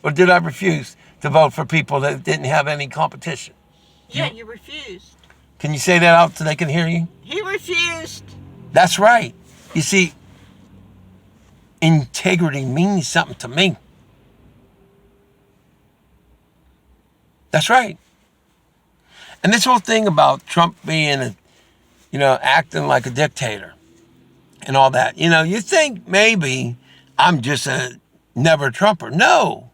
or did I refuse to vote for people that didn't have any competition? Yeah, you refused. Can you say that out so they can hear you? He refused. That's right. You see, integrity means something to me. That's right. And this whole thing about Trump being, acting like a dictator and all that, you think maybe I'm just a never Trumper. No,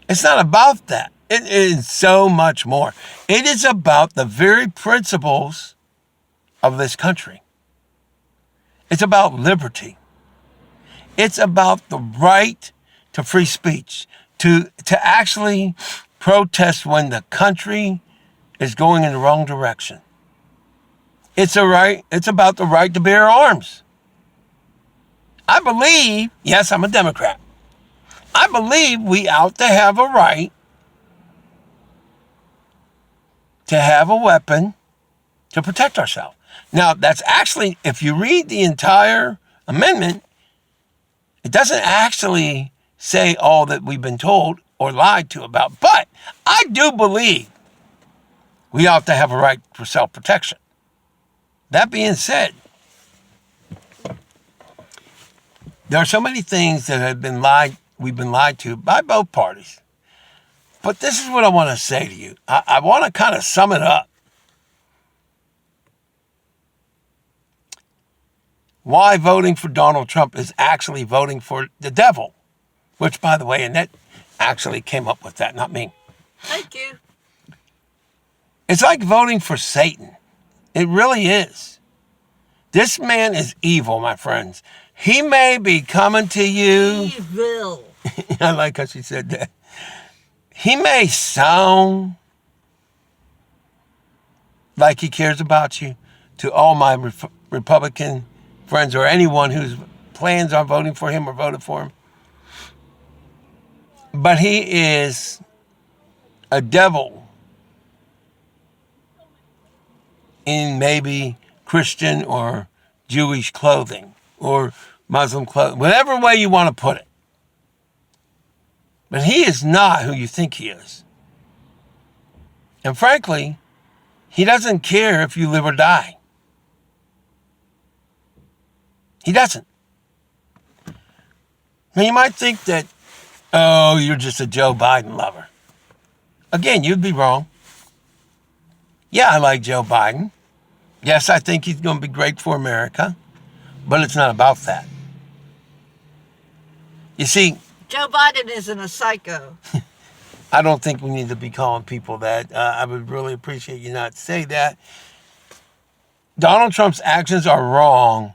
it's not about that. It is so much more. It is about the very principles of this country. It's about liberty. It's about the right to free speech, to actually protest when the country is going in the wrong direction. It's about the right to bear arms. I believe, yes, I'm a Democrat. I believe we ought to have a right to have a weapon to protect ourselves. Now, that's actually, if you read the entire amendment, it doesn't actually say all that we've been told or lied to about. But I do believe we ought to have a right for self-protection. That being said, there are so many things that we've been lied to by both parties. But this is what I want to say to you. I want to kind of sum it up. Why voting for Donald Trump is actually voting for the devil. Which, by the way, Annette actually came up with that, not me. Thank you. It's like voting for Satan. It really is. This man is evil, my friends. He may be coming to you. Evil. I like how she said that. He may sound like he cares about you to all my Republican friends or anyone who's plans on voting for him or voted for him. But he is a devil in maybe Christian or Jewish clothing or Muslim clothing, whatever way you want to put it. But he is not who you think he is. And frankly, he doesn't care if you live or die. He doesn't. Now you might think that, oh, you're just a Joe Biden lover. Again, you'd be wrong. Yeah, I like Joe Biden. Yes, I think he's going to be great for America. But it's not about that. You see, Joe Biden isn't a psycho. I don't think we need to be calling people that. I would really appreciate you not say that. Donald Trump's actions are wrong,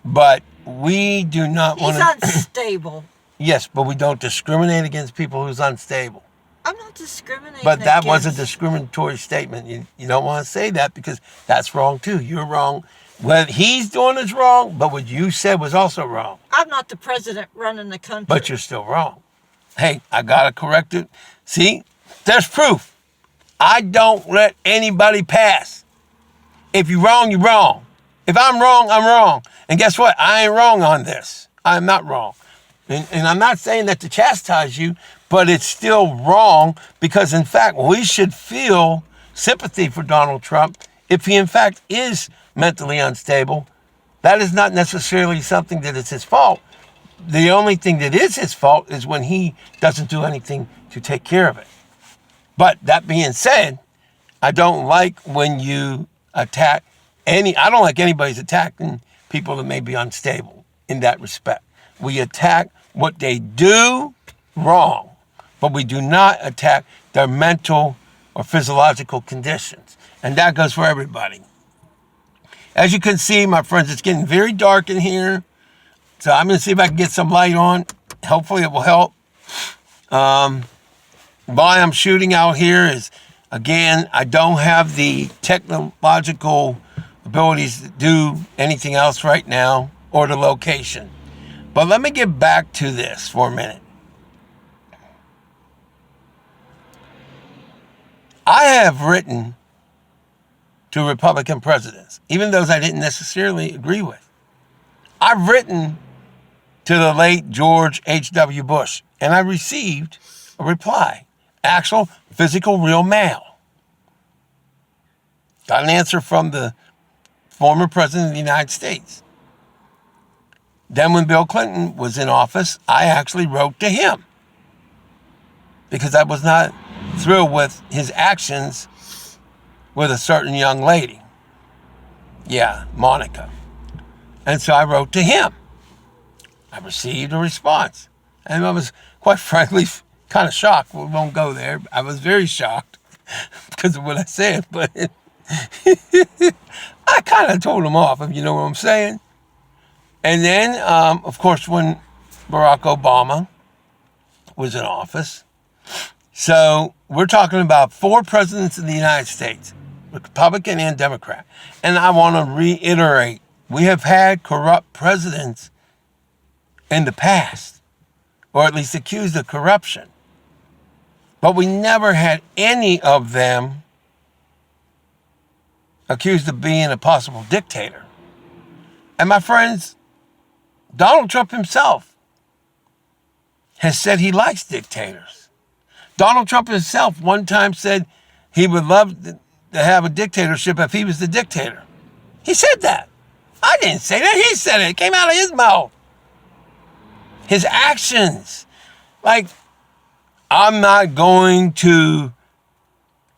but we do not want to... He's unstable. Yes, but we don't discriminate against people who's unstable. I'm not discriminating. But that was a discriminatory statement. You don't want to say that because that's wrong too. You're wrong. What he's doing is wrong, but what you said was also wrong. I'm not the president running the country. But you're still wrong. Hey, I got to correct it. See, there's proof. I don't let anybody pass. If you're wrong, you're wrong. If I'm wrong, I'm wrong. And guess what? I ain't wrong on this. I'm not wrong. And I'm not saying that to chastise you, but it's still wrong because, in fact, we should feel sympathy for Donald Trump if he, in fact, is mentally unstable. That is not necessarily something that is his fault. The only thing that is his fault is when he doesn't do anything to take care of it. But that being said, I don't like when you attack I don't like anybody's attacking people that may be unstable in that respect. We attack what they do wrong, but we do not attack their mental or physiological conditions. And that goes for everybody. As you can see, my friends, it's getting very dark in here. So I'm going to see if I can get some light on. Hopefully it will help. Why I'm shooting out here is, again, I don't have the technological abilities to do anything else right now or the location. But let me get back to this for a minute. I have written to Republican presidents, even those I didn't necessarily agree with. I've written to the late George H.W. Bush. And I received a reply. Actual, physical, real mail. Got an answer from the former president of the United States. Then when Bill Clinton was in office, I actually wrote to him because I was not thrilled with his actions with a certain young lady. Yeah, Monica. And so I wrote to him. I received a response. And I was, quite frankly, kind of shocked. We won't go there. I was very shocked because of what I said, but I kind of told him off, if you know what I'm saying. And then, of course, when Barack Obama was in office, so we're talking about 4 presidents in the United States, Republican and Democrat. And I want to reiterate, we have had corrupt presidents in the past, or at least accused of corruption. But we never had any of them accused of being a possible dictator. And my friends, Donald Trump himself has said he likes dictators. Donald Trump himself one time said he would love to have a dictatorship if he was the dictator. He said that. I didn't say that. He said it. It came out of his mouth. His actions. Like, I'm not going to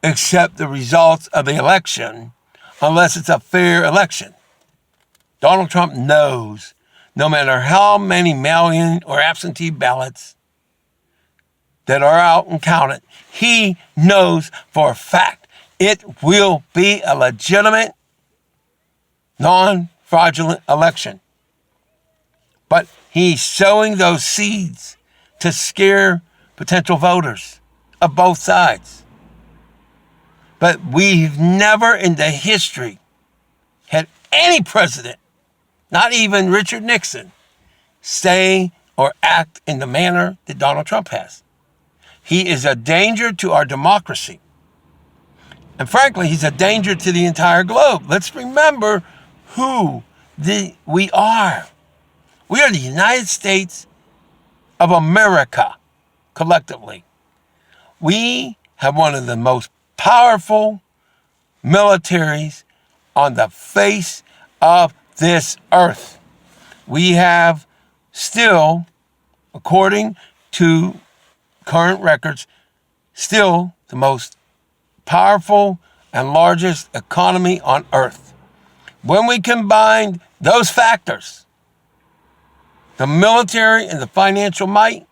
accept the results of the election unless it's a fair election. Donald Trump knows no matter how many mail-in or absentee ballots that are out and counted, he knows for a fact it will be a legitimate, non-fraudulent election. But he's sowing those seeds to scare potential voters of both sides. But we've never in the history had any president, not even Richard Nixon, say or act in the manner that Donald Trump has. He is a danger to our democracy. And frankly, he's a danger to the entire globe. Let's remember who we are. We are the United States of America, collectively. We have one of the most powerful militaries on the face of this earth. We have still, according to current records, still the most powerful and largest economy on earth. When we combine those factors, the military and the financial might,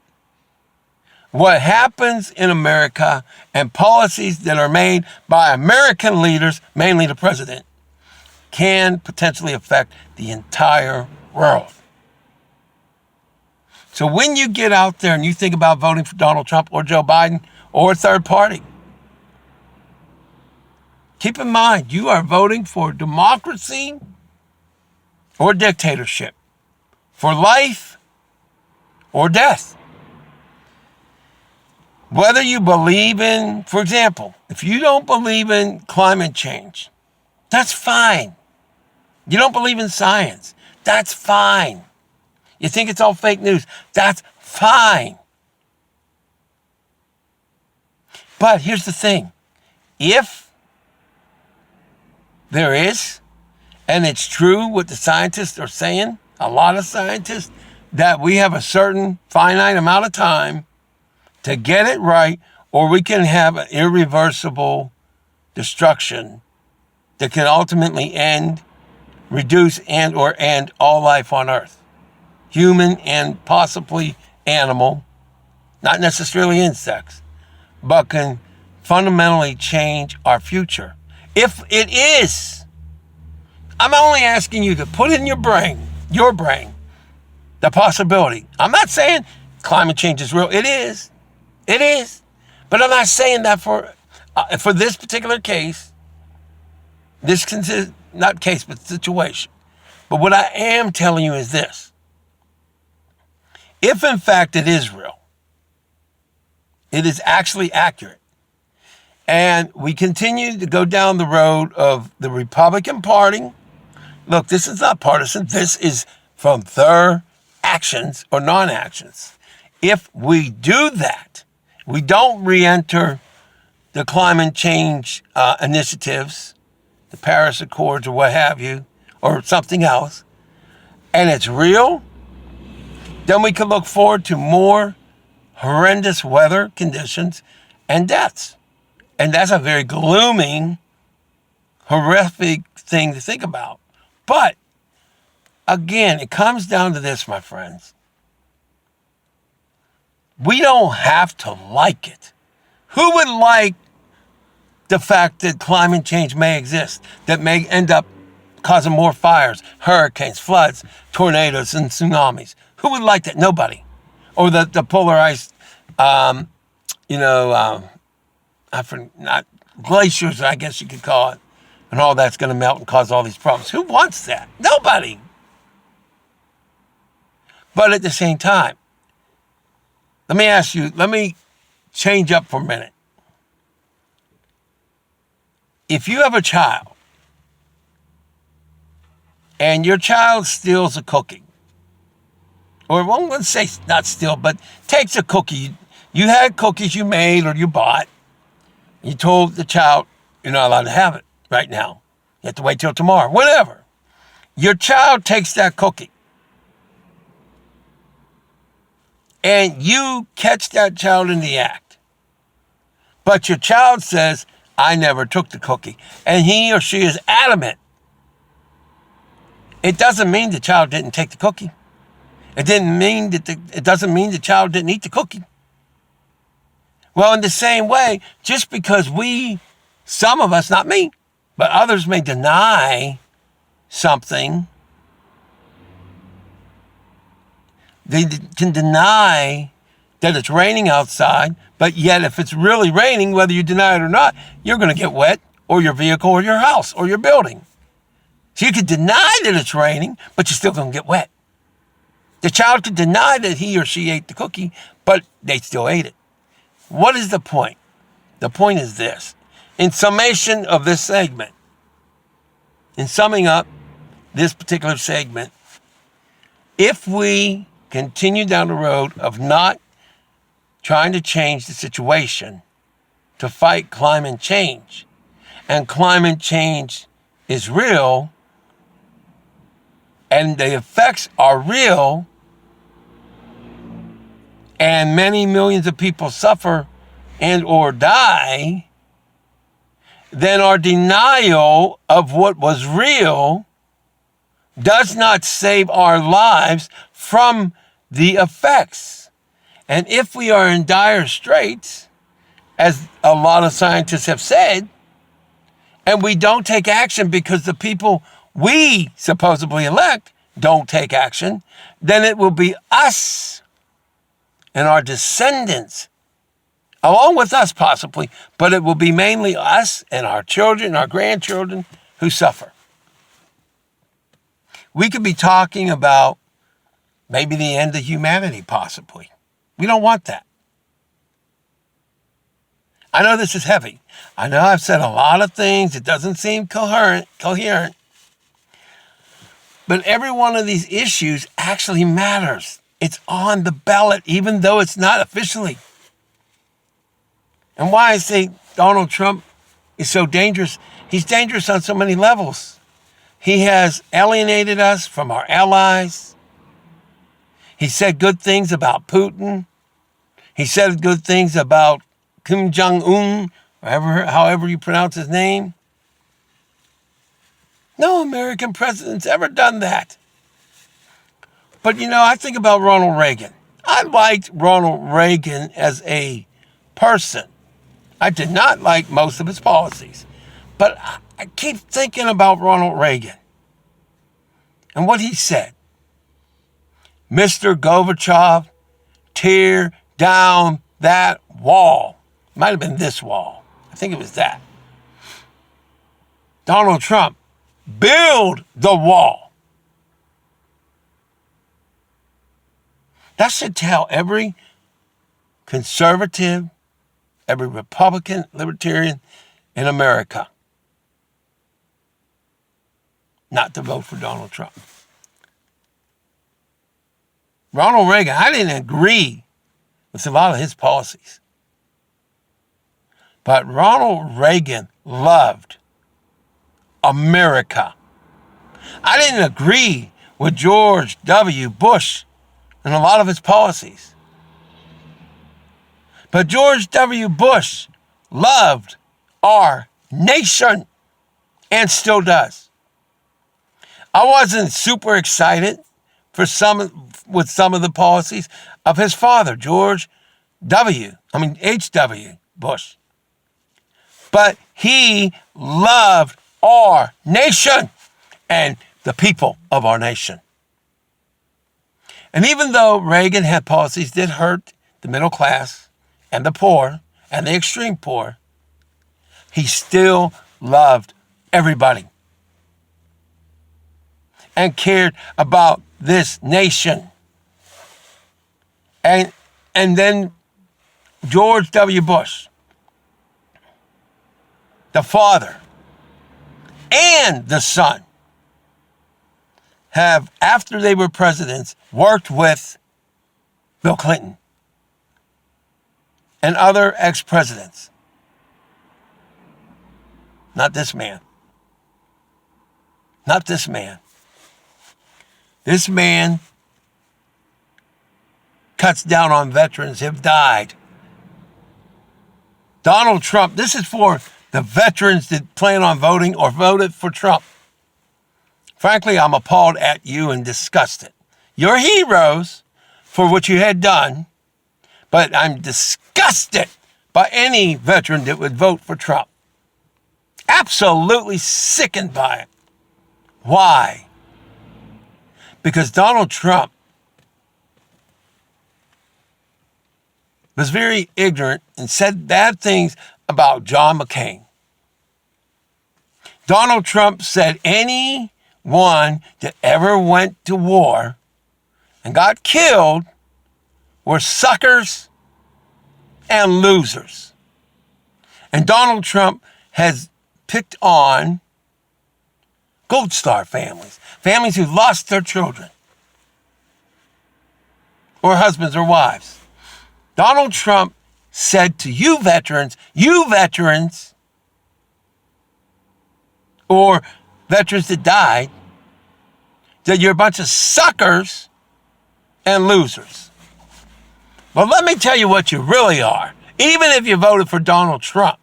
what happens in America and policies that are made by American leaders, mainly the president, can potentially affect the entire world. So when you get out there and you think about voting for Donald Trump or Joe Biden or a third party, keep in mind you are voting for democracy or dictatorship, for life or death. Whether you believe in, for example, if you don't believe in climate change, that's fine. You don't believe in science, that's fine. You think it's all fake news, that's fine. But here's the thing. If there is, and it's true what the scientists are saying, a lot of scientists, that we have a certain finite amount of time to get it right, or we can have an irreversible destruction that can ultimately end, reduce, and or end all life on Earth. Human and possibly animal, not necessarily insects, but can fundamentally change our future. If it is, I'm only asking you to put in your brain, the possibility. I'm not saying climate change is real. It is. But I'm not saying that for this particular case, not case, but situation. But what I am telling you is this. If in fact it is real, it is actually accurate, and we continue to go down the road of the Republican Party. Look, this is not partisan. This is from their actions or non-actions. If we do that, we don't re-enter the climate change initiatives, the Paris Accords or what have you, or something else, and it's real, then we can look forward to more horrendous weather conditions and deaths. And that's a very glooming, horrific thing to think about. But again, it comes down to this, my friends. We don't have to like it. Who would like the fact that climate change may exist, that may end up causing more fires, hurricanes, floods, tornadoes, and tsunamis? Who would like that? Nobody. Or the polar ice, not glaciers, I guess you could call it, and all that's going to melt and cause all these problems. Who wants that? Nobody. But at the same time, let me change up for a minute. If you have a child and your child steals a cookie, or well, let's say not steal, but takes a cookie. You had cookies you made or you bought. You told the child you're not allowed to have it right now. You have to wait till tomorrow, whatever. Your child takes that cookie. And you catch that child in the act. But your child says, I never took the cookie. And he or she is adamant. It doesn't mean the child didn't take the cookie. It doesn't mean the child didn't eat the cookie. Well, in the same way, just because some of us, not me, but others may deny something, they can deny that it's raining outside, but yet if it's really raining, whether you deny it or not, you're going to get wet, or your vehicle, or your house, or your building. So you could deny that it's raining, but you're still going to get wet. The child could deny that he or she ate the cookie, but they still ate it. What is the point? The point is this. In summation of this segment, in summing up this particular segment, if we continue down the road of not trying to change the situation to fight climate change, and climate change is real, and the effects are real, and many millions of people suffer and or die, then our denial of what was real does not save our lives from the effects. And if we are in dire straits, as a lot of scientists have said, and we don't take action because the people we supposedly elect don't take action, then it will be us and our descendants, along with us possibly, but it will be mainly us and our children, our grandchildren who suffer. We could be talking about maybe the end of humanity, possibly. We don't want that. I know this is heavy. I know I've said a lot of things. It doesn't seem coherent. But every one of these issues actually matters. It's on the ballot, even though it's not officially. And why I say Donald Trump is so dangerous, he's dangerous on so many levels. He has alienated us from our allies. He said good things about Putin. He said good things about Kim Jong-un, however you pronounce his name. No American president's ever done that. But, I think about Ronald Reagan. I liked Ronald Reagan as a person. I did not like most of his policies. But I keep thinking about Ronald Reagan and what he said. Mr. Gorbachev, tear down that wall. Might have been this wall. I think it was that. Donald Trump, build the wall. That should tell every conservative, every Republican, libertarian in America not to vote for Donald Trump. Ronald Reagan, I didn't agree with a lot of his policies. But Ronald Reagan loved America. I didn't agree with George W. Bush and a lot of his policies. But George W. Bush loved our nation and still does. I wasn't super excited with some of the policies of his father, H.W. Bush. But he loved our nation and the people of our nation. And even though Reagan had policies that hurt the middle class and the poor and the extreme poor, he still loved everybody and cared about this nation. And then George W. Bush, the father and the son, have, after they were presidents, worked with Bill Clinton and other ex-presidents. Not this man. Not this man. This man cuts down on veterans who have died. Donald Trump, this is for the veterans that plan on voting or voted for Trump. Frankly, I'm appalled at you and disgusted. You're heroes for what you had done, but I'm disgusted by any veteran that would vote for Trump. Absolutely sickened by it. Why? Because Donald Trump was very ignorant and said bad things about John McCain. Donald Trump said anyone that ever went to war and got killed were suckers and losers. And Donald Trump has picked on Gold Star families, families who lost their children or husbands or wives. Donald Trump said to you veterans, or veterans that died, that you're a bunch of suckers and losers. But let me tell you what you really are. Even if you voted for Donald Trump,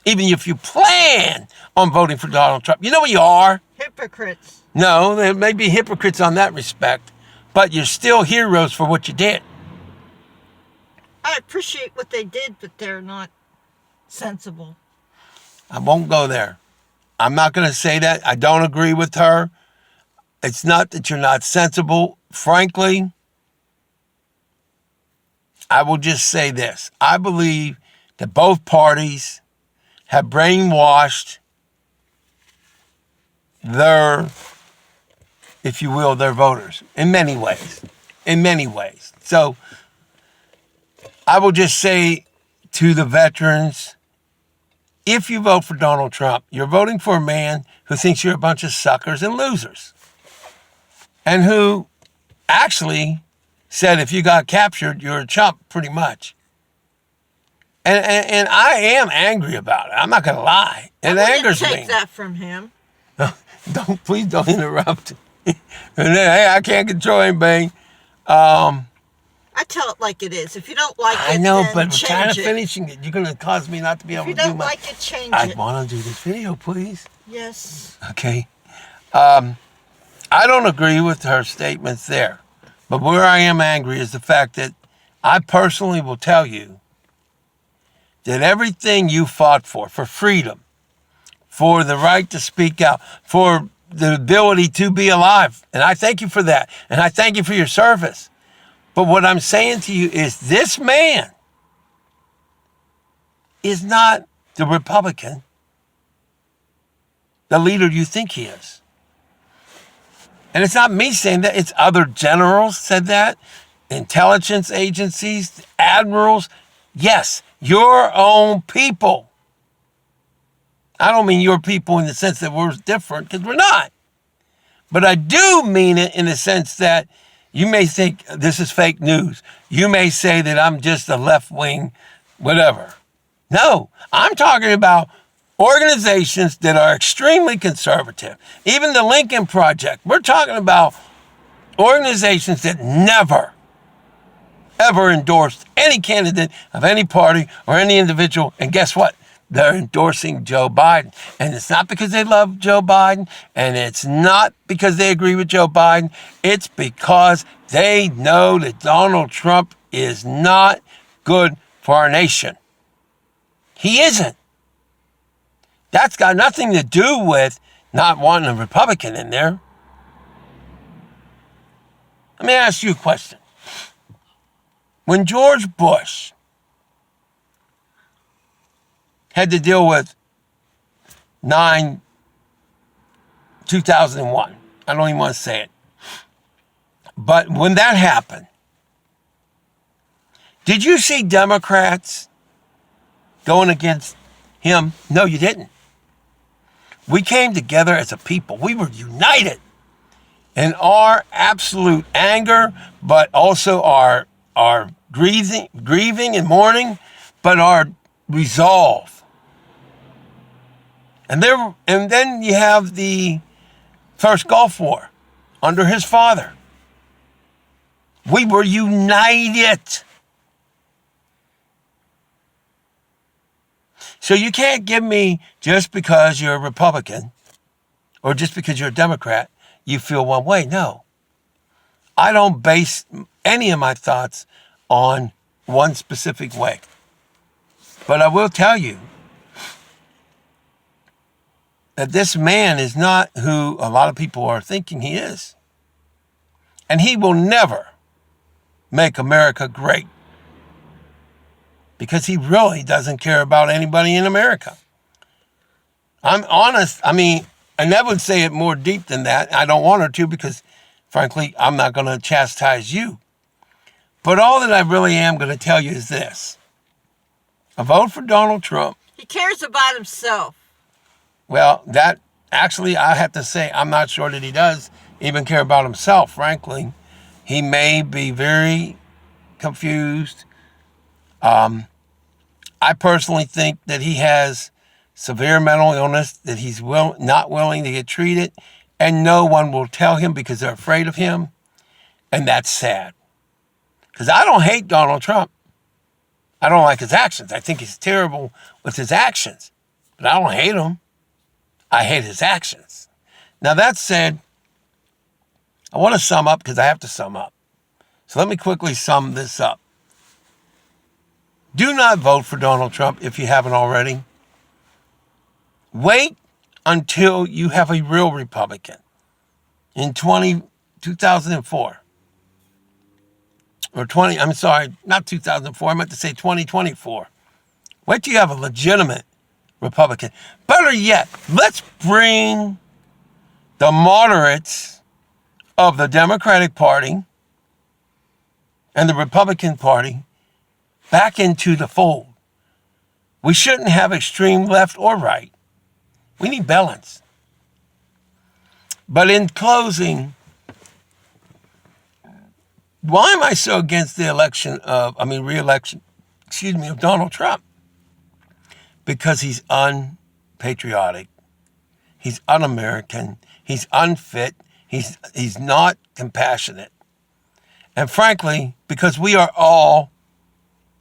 even if you plan on voting for Donald Trump, you know what you are? Hypocrites. No, there may be hypocrites on that respect, but you're still heroes for what you did. I appreciate what they did, but they're not sensible. I won't go there. I'm not going to say that. I don't agree with her. It's not that you're not sensible. Frankly, I will just say this. I believe that both parties have brainwashed their, if you will, their voters in many ways. In many ways. So I will just say to the veterans, if you vote for Donald Trump, you're voting for a man who thinks you're a bunch of suckers and losers. And who actually said if you got captured, you're a chump, pretty much. And I am angry about it. I'm not going to lie. It angers me. Take that from him. Please don't interrupt. Hey, I can't control anybody. I tell it like it is. If you don't like it, I know, then but we're change kind of it. finishing it. You're going to cause me not to be able If you to do don't my... like it, change I it. want to do this video, please. Yes. Okay. I don't agree with her statements there. But where I am angry is the fact that I personally will tell you that everything you fought for freedom, for the right to speak out, for the ability to be alive, and I thank you for that, and I thank you for your service. But what I'm saying to you is this man is not the Republican, the leader you think he is. And it's not me saying that, it's other generals said that, intelligence agencies, admirals. Yes, your own people. I don't mean your people in the sense that we're different, because we're not. But I do mean it in the sense that You may think this is fake news. You may say that I'm just a left-wing whatever. No, I'm talking about organizations that are extremely conservative. Even the Lincoln Project. We're talking about organizations that never, ever endorsed any candidate of any party or any individual. And guess what? They're endorsing Joe Biden. And it's not because they love Joe Biden, and it's not because they agree with Joe Biden. It's because they know that Donald Trump is not good for our nation. He isn't. That's got nothing to do with not wanting a Republican in there. Let me ask you a question. When George Bush had to deal with 2001. I don't even want to say it. But when that happened, did you see Democrats going against him? No, you didn't. We came together as a people. We were united in our absolute anger, but also our grieving and mourning, but our resolve. And then you have the first Gulf War under his father. We were united. So you can't give me just because you're a Republican or just because you're a Democrat, you feel one way. No. I don't base any of my thoughts on one specific way. But I will tell you that this man is not who a lot of people are thinking he is. And he will never make America great because he really doesn't care about anybody in America. I'm honest. I mean, I never would say it more deep than that. I don't want her to because, frankly, I'm not going to chastise you. But all that I really am going to tell you is this. A vote for Donald Trump. He cares about himself. Well, that actually, I have to say, I'm not sure that he does even care about himself, frankly. He may be very confused. I personally think that he has severe mental illness, that he's not willing to get treated, and no one will tell him because they're afraid of him. And that's sad. Because I don't hate Donald Trump. I don't like his actions. I think he's terrible with his actions. But I don't hate him. I hate his actions. Now, that said, I want to sum up because I have to sum up. So let me quickly sum this up. Do not vote for Donald Trump if you haven't already. Wait until you have a real Republican in 2004. Or not 2004. I meant to say 2024. Wait till you have a legitimate Republican. Better yet, let's bring the moderates of the Democratic Party and the Republican Party back into the fold. We shouldn't have extreme left or right. We need balance. But in closing, why am I so against the re-election, of Donald Trump? Because he's unpatriotic. He's un-American. He's unfit. He's not compassionate. And frankly, because we are all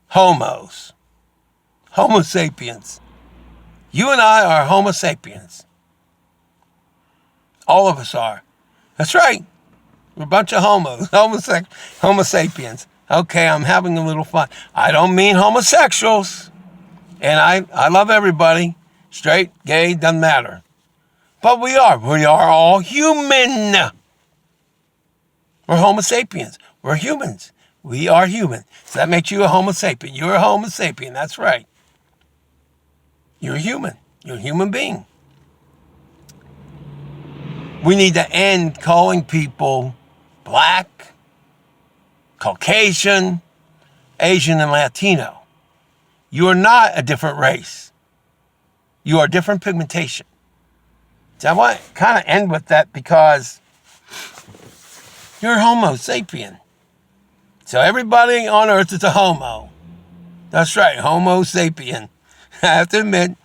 Homo sapiens. You and I are Homo sapiens. All of us are. That's right. We're a bunch of Homo sapiens. Okay, I'm having a little fun. I don't mean homosexuals. And I love everybody. Straight, gay, doesn't matter. But we are all human. We're Homo sapiens. We're humans. We are human. So that makes you a Homo sapien. You're a Homo sapien. That's right. You're a human. You're a human being. We need to end calling people black, Caucasian, Asian, and Latino. You are not a different race. You are different pigmentation. So I want to kind of end with that because You're a Homo sapien. So everybody on Earth is a Homo. That's right, Homo sapien. I have to admit,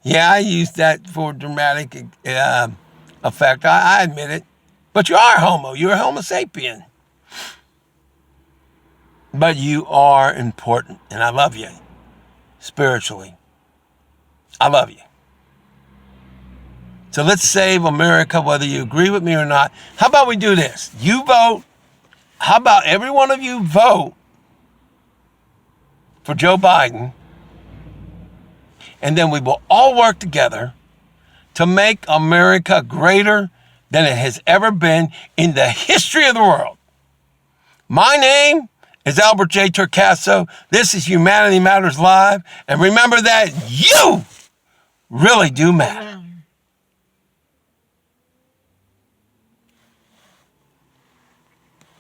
yeah, I use that for dramatic effect. I admit it. But you are Homo. You're a Homo sapien. But you are important, and I love you spiritually. I love you. So let's save America, whether you agree with me or not. How about we do this? You vote. How about every one of you vote for Joe Biden, and then we will all work together to make America greater than it has ever been in the history of the world. My name is Albert J. Turcasso. This is Humanity Matters Live. And remember that you really do matter.